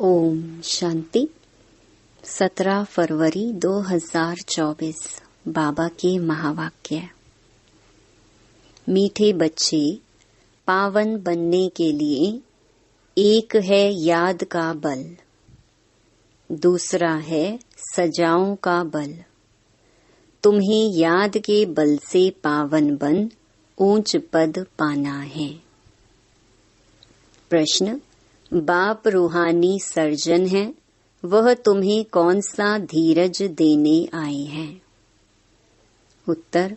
ओम शांति। 17 फरवरी 2024 बाबा के महावाक्य। मीठे बच्चे, पावन बनने के लिए एक है याद का बल, दूसरा है सजाओं का बल। तुम्हें याद के बल से पावन बन ऊंच पद पाना है। प्रश्न: बाप रूहानी सर्जन है, वह तुम्हें कौन सा धीरज देने आए हैं? उत्तर: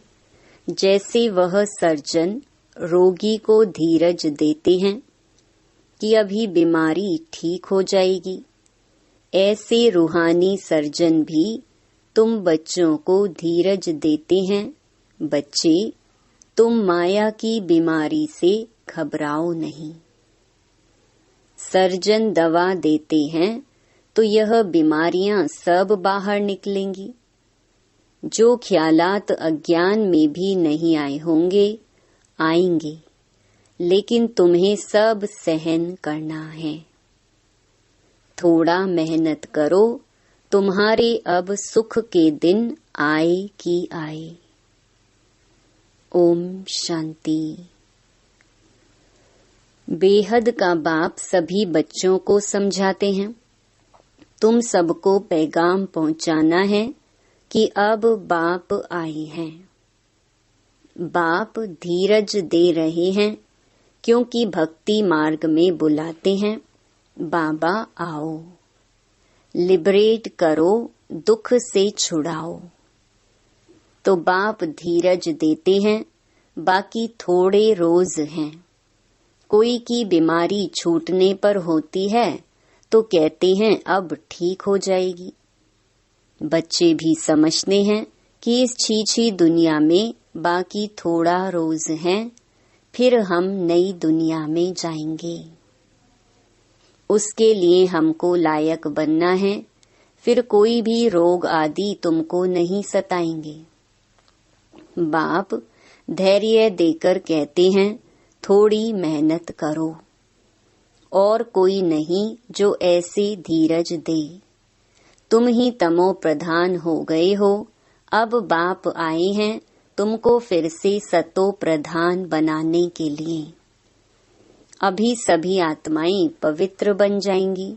जैसे वह सर्जन रोगी को धीरज देते हैं कि अभी बीमारी ठीक हो जाएगी, ऐसे रूहानी सर्जन भी तुम बच्चों को धीरज देते हैं। बच्चे, तुम माया की बीमारी से घबराओ नहीं। सर्जन दवा देते हैं तो यह बीमारियां सब बाहर निकलेंगी। जो ख्यालात अज्ञान में भी नहीं आए होंगे, आएंगे, लेकिन तुम्हें सब सहन करना है। थोड़ा मेहनत करो, तुम्हारे अब सुख के दिन आए कि आए। ओम शांति। बेहद का बाप सभी बच्चों को समझाते हैं, तुम सबको पैगाम पहुंचाना है कि अब बाप आए हैं। बाप धीरज दे रहे हैं क्योंकि भक्ति मार्ग में बुलाते हैं, बाबा आओ, लिबरेट करो, दुख से छुड़ाओ। तो बाप धीरज देते हैं। बाकी थोड़े रोज हैं। कोई की बीमारी छूटने पर होती है तो कहते हैं अब ठीक हो जाएगी। बच्चे भी समझते हैं कि इस छीछी दुनिया में बाकी थोड़ा रोज है, फिर हम नई दुनिया में जाएंगे। उसके लिए हमको लायक बनना है, फिर कोई भी रोग आदि तुमको नहीं सताएंगे। बाप धैर्य देकर कहते हैं थोड़ी मेहनत करो। और कोई नहीं जो ऐसे धीरज दे। तुम ही तमो प्रधान हो गए हो, अब बाप आए हैं तुमको फिर से सतो प्रधान बनाने के लिए। अभी सभी आत्माएं पवित्र बन जाएंगी,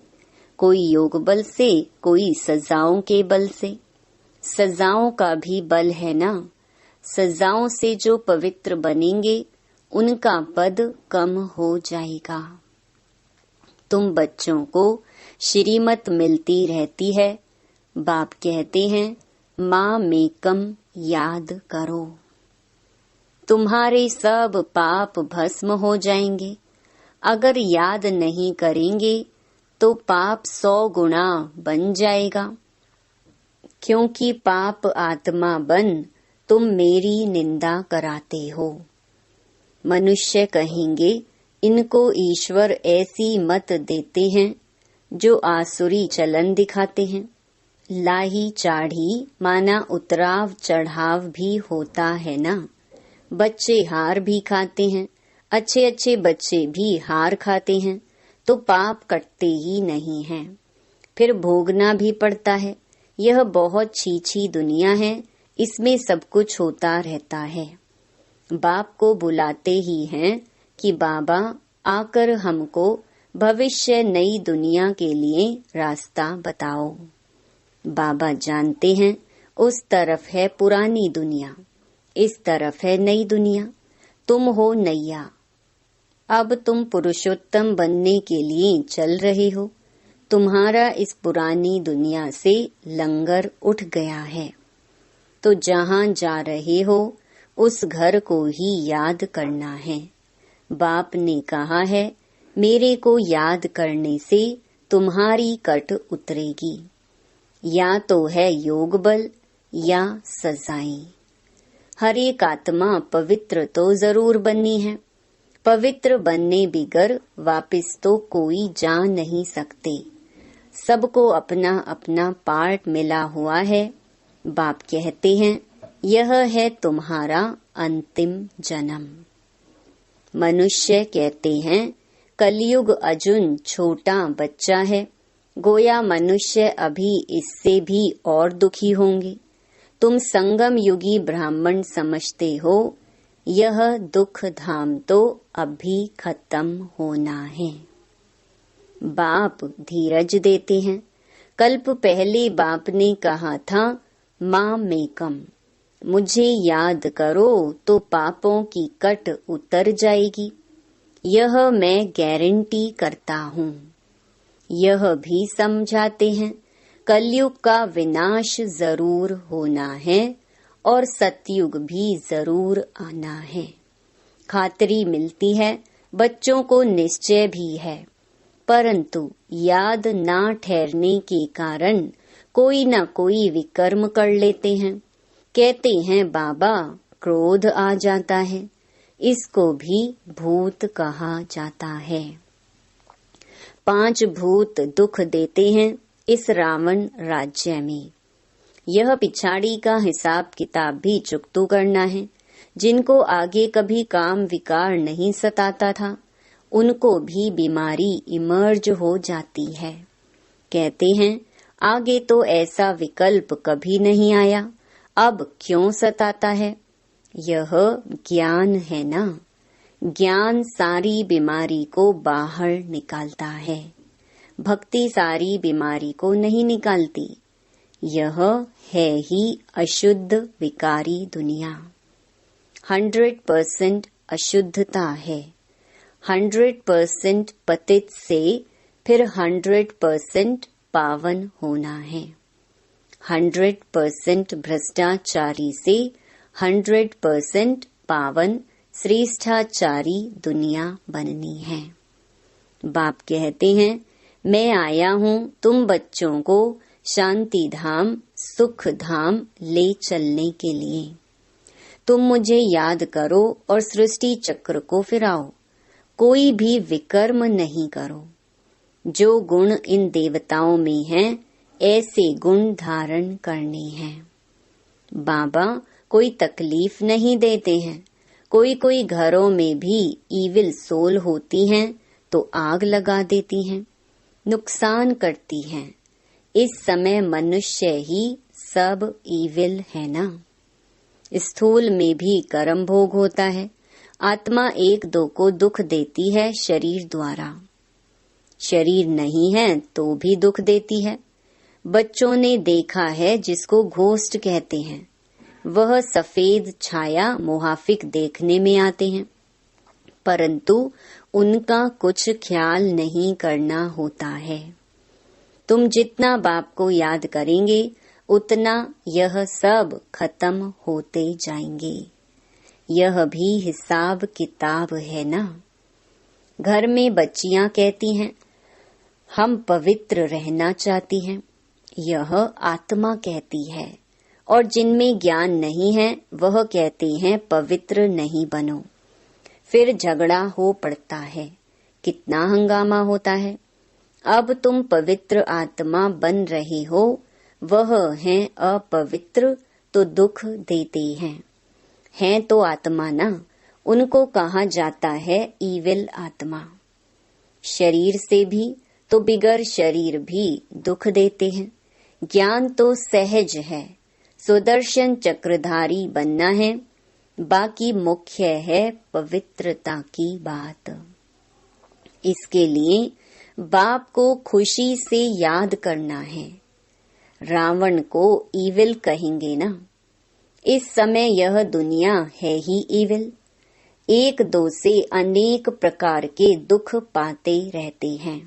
कोई योग बल से, कोई सजाओं के बल से। सजाओं का भी बल है ना। सजाओं से जो पवित्र बनेंगे उनका पद कम हो जाएगा। तुम बच्चों को श्रीमत मिलती रहती है। बाप कहते हैं माँ मेकम याद करो। तुम्हारे सब पाप भस्म हो जाएंगे। अगर याद नहीं करेंगे तो पाप 100 गुना बन जाएगा। क्योंकि पाप आत्मा बन तुम मेरी निंदा कराते हो। मनुष्य कहेंगे इनको ईश्वर ऐसी मत देते हैं जो आसुरी चलन दिखाते हैं। लाही चाढ़ी माना उतराव चढ़ाव भी होता है ना। बच्चे हार भी खाते हैं, अच्छे अच्छे बच्चे भी हार खाते हैं, तो पाप कटते ही नहीं हैं, फिर भोगना भी पड़ता है। यह बहुत छीछी दुनिया है, इसमें सब कुछ होता रहता है। बाप को बुलाते ही हैं कि बाबा आकर हमको भविष्य नई दुनिया के लिए रास्ता बताओ। बाबा जानते हैं उस तरफ है पुरानी दुनिया, इस तरफ है नई दुनिया। तुम हो नैया। अब तुम पुरुषोत्तम बनने के लिए चल रहे हो। तुम्हारा इस पुरानी दुनिया से लंगर उठ गया है, तो जहाँ जा रहे हो उस घर को ही याद करना है। बाप ने कहा है मेरे को याद करने से तुम्हारी कट उतरेगी। या तो है योग बल या सजाएं। हर एक आत्मा पवित्र तो जरूर बननी है। पवित्र बनने बिगर वापिस तो कोई जा नहीं सकते। सबको अपना अपना पार्ट मिला हुआ है। बाप कहते हैं यह है तुम्हारा अंतिम जन्म। मनुष्य कहते हैं कलयुग अर्जुन छोटा बच्चा है, गोया मनुष्य अभी इससे भी और दुखी होंगे। तुम संगम युगी ब्राह्मण समझते हो, यह दुख धाम तो अभी खत्म होना है। बाप धीरज देते हैं। कल्प पहले बाप ने कहा था, माँ मेकम, मुझे याद करो तो पापों की कट उतर जाएगी। यह मैं गारंटी करता हूँ। यह भी समझाते हैं, कलयुग का विनाश जरूर होना है और सतयुग भी जरूर आना है। खातरी मिलती है, बच्चों को निश्चय भी है, परंतु याद ना ठहरने के कारण कोई न कोई विकर्म कर लेते हैं। कहते हैं बाबा क्रोध आ जाता है, इसको भी भूत कहा जाता है। 5 भूत दुख देते हैं इस रावण राज्य में। यह पिछाड़ी का हिसाब किताब भी चुकतू करना है। जिनको आगे कभी काम विकार नहीं सताता था, उनको भी बीमारी इमर्ज हो जाती है। कहते हैं आगे तो ऐसा विकल्प कभी नहीं आया, अब क्यों सताता है? यह ज्ञान है ना। ज्ञान सारी बीमारी को बाहर निकालता है, भक्ति सारी बीमारी को नहीं निकालती। यह है ही अशुद्ध विकारी दुनिया। 100% अशुद्धता है। 100% पतित से फिर 100% पावन होना है। 100% भ्रष्टाचारी से 100% पावन श्रेष्ठाचारी दुनिया बननी है। बाप कहते हैं, मैं आया हूँ तुम बच्चों को शांति धाम, सुख धाम ले चलने के लिए। तुम मुझे याद करो और सृष्टि चक्र को फिराओ। कोई भी विकर्म नहीं करो। जो गुण इन देवताओं में हैं, ऐसे गुण धारण करने हैं। बाबा कोई तकलीफ नहीं देते हैं। कोई घरों में भी ईविल सोल होती हैं तो आग लगा देती हैं, नुकसान करती हैं। इस समय मनुष्य ही सब ईविल है ना। स्थूल में भी कर्म भोग होता है। आत्मा 1-2 को दुख देती है शरीर द्वारा। शरीर नहीं है तो भी दुख देती है। बच्चों ने देखा है जिसको घोस्ट कहते हैं, वह सफेद छाया मुहाफिक देखने में आते हैं, परंतु उनका कुछ ख्याल नहीं करना होता है। तुम जितना बाप को याद करेंगे उतना यह सब खत्म होते जाएंगे। यह भी हिसाब किताब है ना। घर में बच्चियां कहती हैं, हम पवित्र रहना चाहती हैं। यह आत्मा कहती है, और जिनमें ज्ञान नहीं है वह कहते हैं पवित्र नहीं बनो। फिर झगड़ा हो पड़ता है, कितना हंगामा होता है। अब तुम पवित्र आत्मा बन रहे हो, वह हैं अपवित्र तो दुख देते हैं तो आत्मा ना, उनको कहा जाता है ईविल आत्मा। शरीर से भी तो बिगर शरीर भी दुख देते हैं। ज्ञान तो सहज है, सुदर्शन चक्रधारी बनना है, बाकी मुख्य है पवित्रता की बात। इसके लिए बाप को खुशी से याद करना है। रावण को ईविल कहेंगे ना। इस समय यह दुनिया है ही ईविल। 1-2 से अनेक प्रकार के दुख पाते रहते हैं।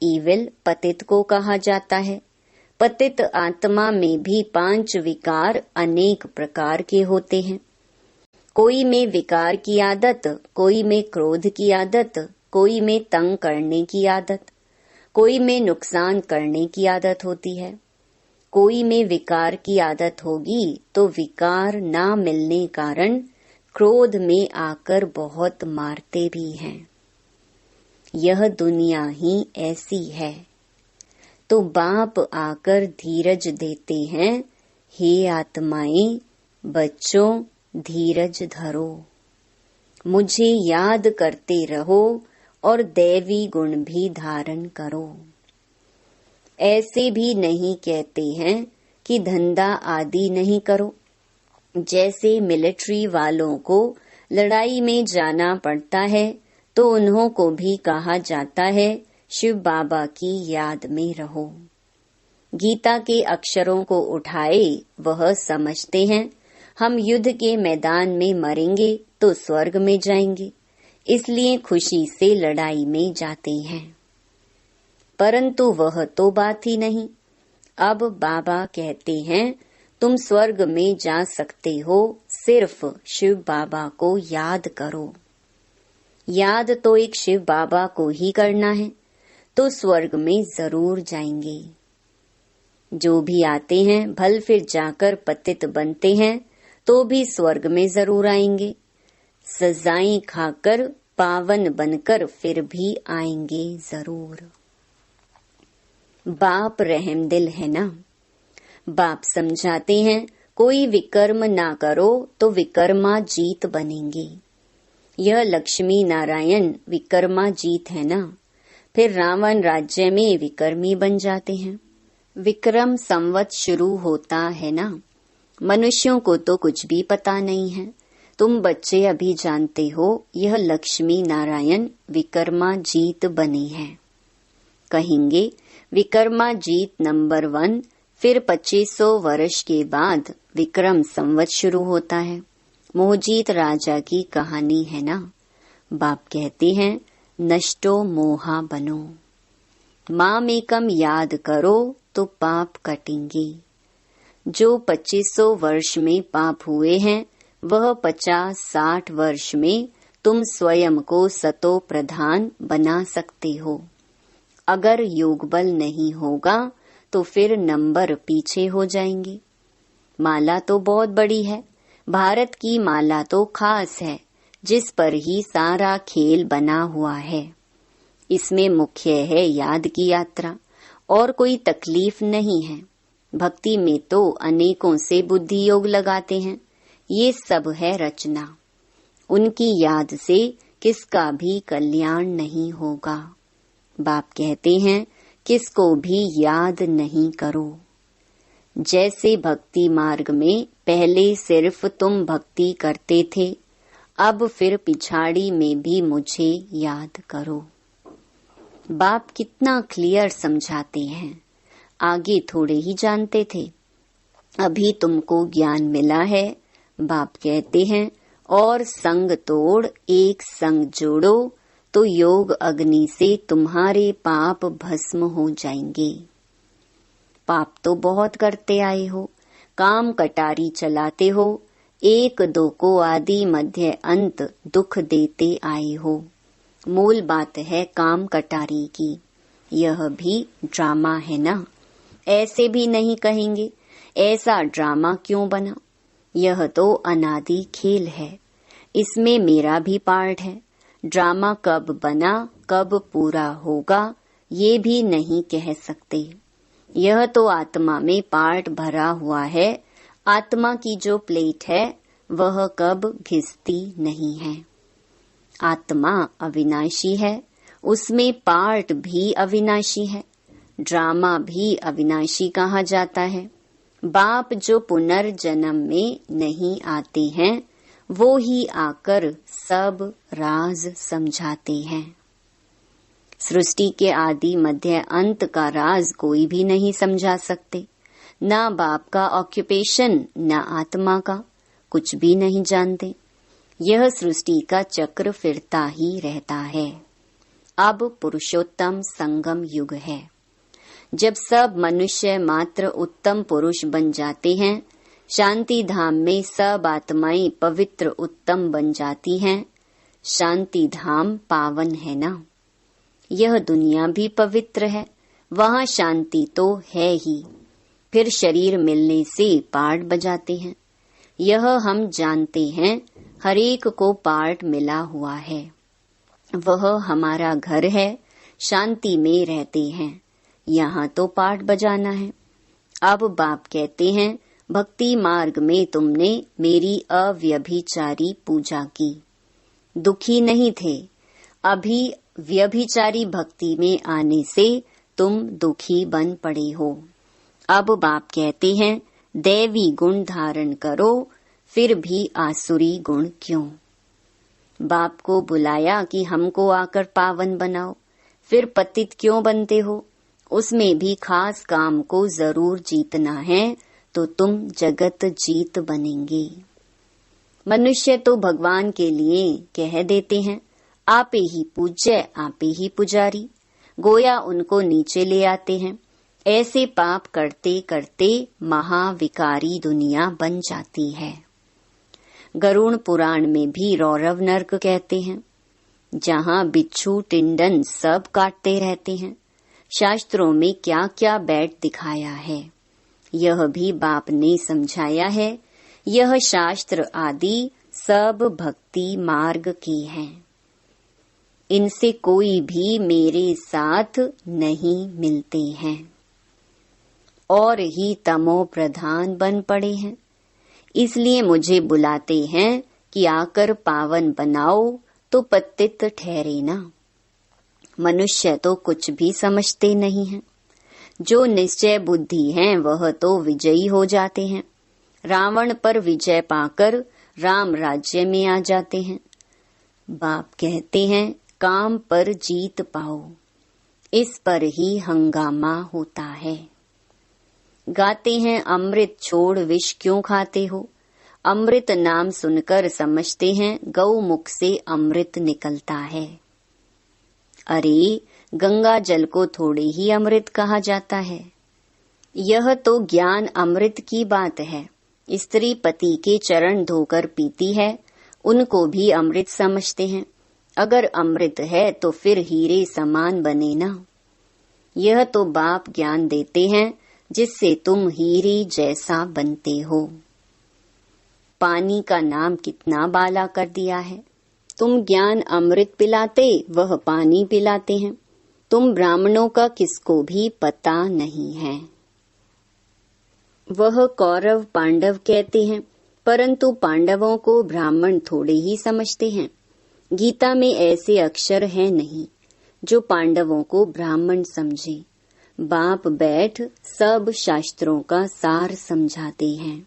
ईविल पतित को कहा जाता है। पतित आत्मा में भी 5 विकार अनेक प्रकार के होते हैं। कोई में विकार की आदत, कोई में क्रोध की आदत, कोई में तंग करने की आदत, कोई में नुकसान करने की आदत होती है। कोई में विकार की आदत होगी तो विकार ना मिलने कारण क्रोध में आकर बहुत मारते भी हैं। यह दुनिया ही ऐसी है। तो बाप आकर धीरज देते हैं, हे आत्माएं, बच्चों धीरज धरो, मुझे याद करते रहो और दैवी गुण भी धारण करो। ऐसे भी नहीं कहते हैं कि धंधा आदि नहीं करो। जैसे मिलिट्री वालों को लड़ाई में जाना पड़ता है तो उन्हों को भी कहा जाता है शिव बाबा की याद में रहो। गीता के अक्षरों को उठाए वह समझते हैं हम युद्ध के मैदान में मरेंगे तो स्वर्ग में जाएंगे, इसलिए खुशी से लड़ाई में जाते हैं। परंतु वह तो बात ही नहीं। अब बाबा कहते हैं तुम स्वर्ग में जा सकते हो, सिर्फ शिव बाबा को याद करो। याद तो एक शिव बाबा को ही करना है तो स्वर्ग में जरूर जाएंगे। जो भी आते हैं भल फिर जाकर पतित बनते हैं तो भी स्वर्ग में जरूर आएंगे। सजाएं खाकर पावन बनकर फिर भी आएंगे जरूर। बाप रहमदिल है ना। बाप समझाते हैं कोई विकर्म ना करो तो विकर्मा जीत बनेंगे। यह लक्ष्मी नारायण विकर्मा जीत है ना, फिर रावण राज्य में विकर्मी बन जाते हैं। विक्रम संवत शुरू होता है ना। मनुष्यों को तो कुछ भी पता नहीं है। तुम बच्चे अभी जानते हो यह लक्ष्मी नारायण विकर्मा जीत बने हैं। कहेंगे विकर्मा जीत नंबर 1, फिर 2500 वर्ष के बाद विक्रम संवत शुरू होता है। मोहजीत राजा की कहानी है ना। बाप कहते हैं नष्टो मोहा बनो, मामेकम याद करो तो पाप कटेंगे। जो 2500 वर्ष में पाप हुए हैं वह 50-60 वर्ष में तुम स्वयं को सतो प्रधान बना सकते हो। अगर योग बल नहीं होगा तो फिर नंबर पीछे हो जाएंगे। माला तो बहुत बड़ी है, भारत की माला तो खास है, जिस पर ही सारा खेल बना हुआ है। इसमें मुख्य है याद की यात्रा, और कोई तकलीफ नहीं है। भक्ति में तो अनेकों से बुद्धि योग लगाते हैं, ये सब है रचना। उनकी याद से किसका भी कल्याण नहीं होगा। बाप कहते हैं किसको भी याद नहीं करो। जैसे भक्ति मार्ग में पहले सिर्फ तुम भक्ति करते थे, अब फिर पिछाड़ी में भी मुझे याद करो। बाप कितना क्लियर समझाते हैं। आगे थोड़े ही जानते थे, अभी तुमको ज्ञान मिला है। बाप कहते हैं और संग तोड़ एक संग जोड़ो तो योग अग्नि से तुम्हारे पाप भस्म हो जाएंगे। पाप तो बहुत करते आए हो, काम कटारी चलाते हो, एक दो को आदि मध्य अंत दुख देते आए हो। मूल बात है काम कटारी की। यह भी ड्रामा है ना। ऐसे भी नहीं कहेंगे ऐसा ड्रामा क्यों बना। यह तो अनादि खेल है, इसमें मेरा भी पार्ट है। ड्रामा कब बना कब पूरा होगा ये भी नहीं कह सकते। यह तो आत्मा में पार्ट भरा हुआ है। आत्मा की जो प्लेट है वह कब घिसती नहीं है। आत्मा अविनाशी है, उसमें पार्ट भी अविनाशी है, ड्रामा भी अविनाशी कहा जाता है। बाप जो पुनर्जन्म में नहीं आते हैं वो ही आकर सब राज समझाते हैं। सृष्टि के आदि मध्य अंत का राज कोई भी नहीं समझा सकते। ना बाप का ऑक्यूपेशन ना आत्मा का, कुछ भी नहीं जानते। यह सृष्टि का चक्र फिरता ही रहता है। अब पुरुषोत्तम संगम युग है, जब सब मनुष्य मात्र उत्तम पुरुष बन जाते हैं। शांति धाम में सब आत्माएं पवित्र उत्तम बन जाती हैं। शांति धाम पावन है ना। यह दुनिया भी पवित्र है, वहाँ शांति तो है ही। फिर शरीर मिलने से पार्ट बजाते हैं। यह हम जानते हैं, हरेक को पार्ट मिला हुआ है। वह हमारा घर है, शांति में रहते हैं। यहाँ तो पार्ट बजाना है। अब बाप कहते हैं भक्ति मार्ग में तुमने मेरी अव्यभिचारी पूजा की, दुखी नहीं थे। अभी व्यभिचारी भक्ति में आने से तुम दुखी बन पड़े हो। अब बाप कहते हैं दैवी गुण धारण करो, फिर भी आसुरी गुण क्यों। बाप को बुलाया कि हमको आकर पावन बनाओ, फिर पतित क्यों बनते हो। उसमें भी खास काम को जरूर जीतना है तो तुम जगत जीत बनेंगे। मनुष्य तो भगवान के लिए कह देते हैं आपे ही पूज्य आपे ही पुजारी, गोया उनको नीचे ले आते हैं। ऐसे पाप करते करते महाविकारी दुनिया बन जाती है। गरुड़ पुराण में भी रौरव नर्क कहते हैं, जहाँ बिच्छू टिंडन सब काटते रहते हैं। शास्त्रों में क्या क्या बैठ दिखाया है, यह भी बाप ने समझाया है। यह शास्त्र आदि सब भक्ति मार्ग की हैं। इनसे कोई भी मेरे साथ नहीं मिलते हैं और ही तमो प्रधान बन पड़े हैं। इसलिए मुझे बुलाते हैं कि आकर पावन बनाओ तो पतित ठहरे ना। मनुष्य तो कुछ भी समझते नहीं हैं। जो निश्चय बुद्धि हैं वह तो विजयी हो जाते हैं। रावण पर विजय पाकर राम राज्य में आ जाते हैं। बाप कहते हैं काम पर जीत पाओ, इस पर ही हंगामा होता है। गाते हैं अमृत छोड़ विष क्यों खाते हो। अमृत नाम सुनकर समझते हैं गौ मुख से अमृत निकलता है। अरे गंगा जल को थोड़े ही अमृत कहा जाता है। यह तो ज्ञान अमृत की बात है। स्त्री पति के चरण धोकर पीती है, उनको भी अमृत समझते हैं। अगर अमृत है तो फिर हीरे समान बने ना। यह तो बाप ज्ञान देते हैं जिससे तुम हीरे जैसा बनते हो। पानी का नाम कितना बाला कर दिया है। तुम ज्ञान अमृत पिलाते, वह पानी पिलाते हैं। तुम ब्राह्मणों का किसको भी पता नहीं है। वह कौरव पांडव कहते हैं, परंतु पांडवों को ब्राह्मण थोड़े ही समझते हैं। गीता में ऐसे अक्षर हैं नहीं जो पांडवों को ब्राह्मण समझे। बाप बैठ सब शास्त्रों का सार समझाते हैं।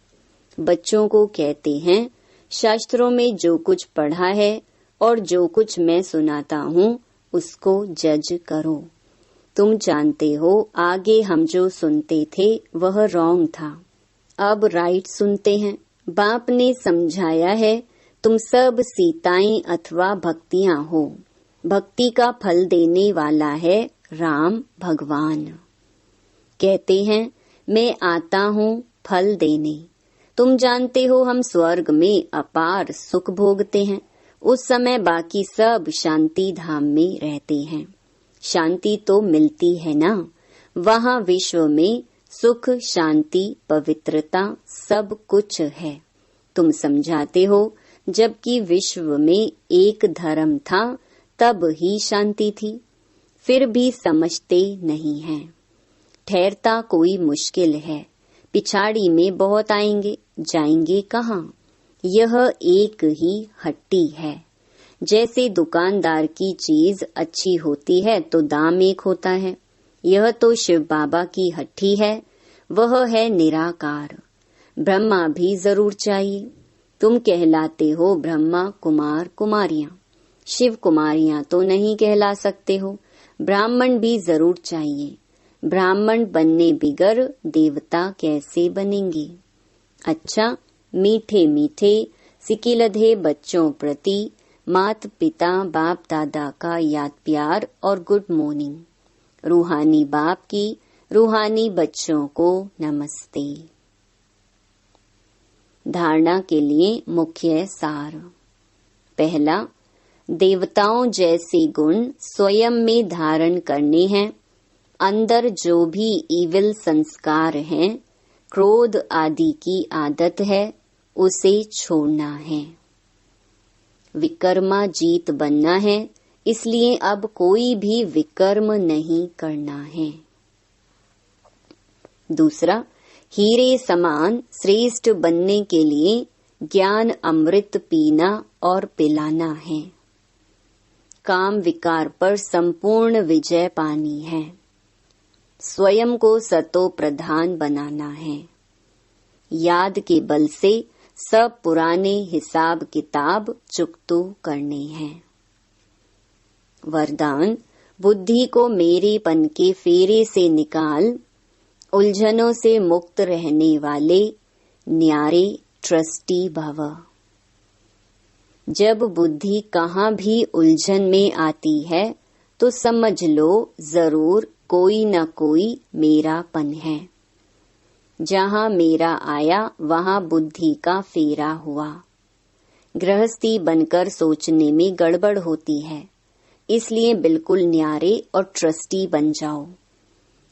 बच्चों को कहते हैं शास्त्रों में जो कुछ पढ़ा है और जो कुछ मैं सुनाता हूँ उसको जज करो। तुम जानते हो आगे हम जो सुनते थे वह रॉन्ग था, अब राइट सुनते हैं। बाप ने समझाया है तुम सब सीताएं अथवा भक्तियां हो। भक्ति का फल देने वाला है राम भगवान। कहते हैं मैं आता हूँ फल देने। तुम जानते हो हम स्वर्ग में अपार सुख भोगते हैं। उस समय बाकी सब शांति धाम में रहते हैं। शांति तो मिलती है ना। वहाँ विश्व में सुख शांति पवित्रता सब कुछ है। तुम समझाते हो जबकि विश्व में एक धर्म था तब ही शांति थी, फिर भी समझते नहीं हैं। ठहरता कोई मुश्किल है। पिछाड़ी में बहुत आएंगे, जाएंगे कहाँ। यह एक ही हट्टी है। जैसे दुकानदार की चीज अच्छी होती है तो दाम एक होता है। यह तो शिव बाबा की हट्टी है, वह है निराकार। ब्रह्मा भी जरूर चाहिए। तुम कहलाते हो ब्रह्मा कुमार कुमारियां, शिव कुमारियां तो नहीं कहला सकते हो। ब्राह्मण भी जरूर चाहिए। ब्राह्मण बनने बिगर देवता कैसे बनेंगे। अच्छा, मीठे मीठे सिकिलधे बच्चों प्रति मात पिता बाप दादा का याद प्यार और गुड मॉर्निंग। रूहानी बाप की रूहानी बच्चों को नमस्ते। धारणा के लिए मुख्य सार। पहला, देवताओं जैसे गुण स्वयं में धारण करने हैं। अंदर जो भी इविल संस्कार हैं, क्रोध आदि की आदत है, उसे छोड़ना है। विकर्मा जीत बनना है, इसलिए अब कोई भी विकर्म नहीं करना है। दूसरा, हीरे समान श्रेष्ठ बनने के लिए ज्ञान अमृत पीना और पिलाना है। काम विकार पर संपूर्ण विजय पानी है। स्वयं को सतो प्रधान बनाना है। याद के बल से सब पुराने हिसाब किताब चुकतो करने हैं। वरदान, बुद्धि को मेरेपन के फेरे से निकाल उलझनों से मुक्त रहने वाले न्यारे ट्रस्टी भव। जब बुद्धि कहाँ भी उलझन में आती है तो समझ लो जरूर कोई न कोई मेरापन है। जहाँ मेरा आया वहाँ बुद्धि का फेरा हुआ। गृहस्थी बनकर सोचने में गड़बड़ होती है, इसलिए बिल्कुल न्यारे और ट्रस्टी बन जाओ।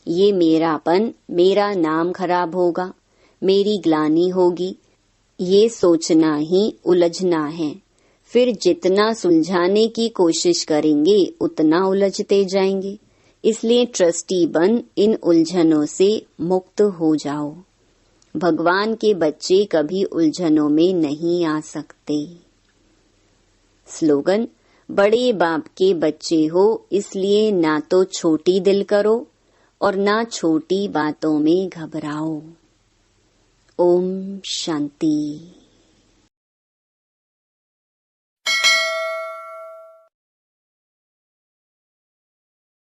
ये मेरापन, मेरा नाम खराब होगा, मेरी ग्लानि होगी, ये सोचना ही उलझना है। फिर जितना सुलझाने की कोशिश करेंगे उतना उलझते जाएंगे। इसलिए ट्रस्टी बन इन उलझनों से मुक्त हो जाओ। भगवान के बच्चे कभी उलझनों में नहीं आ सकते। स्लोगन, बड़े बाप के बच्चे हो इसलिए ना तो छोटी दिल करो और ना छोटी बातों में घबराओ। ओम शांति।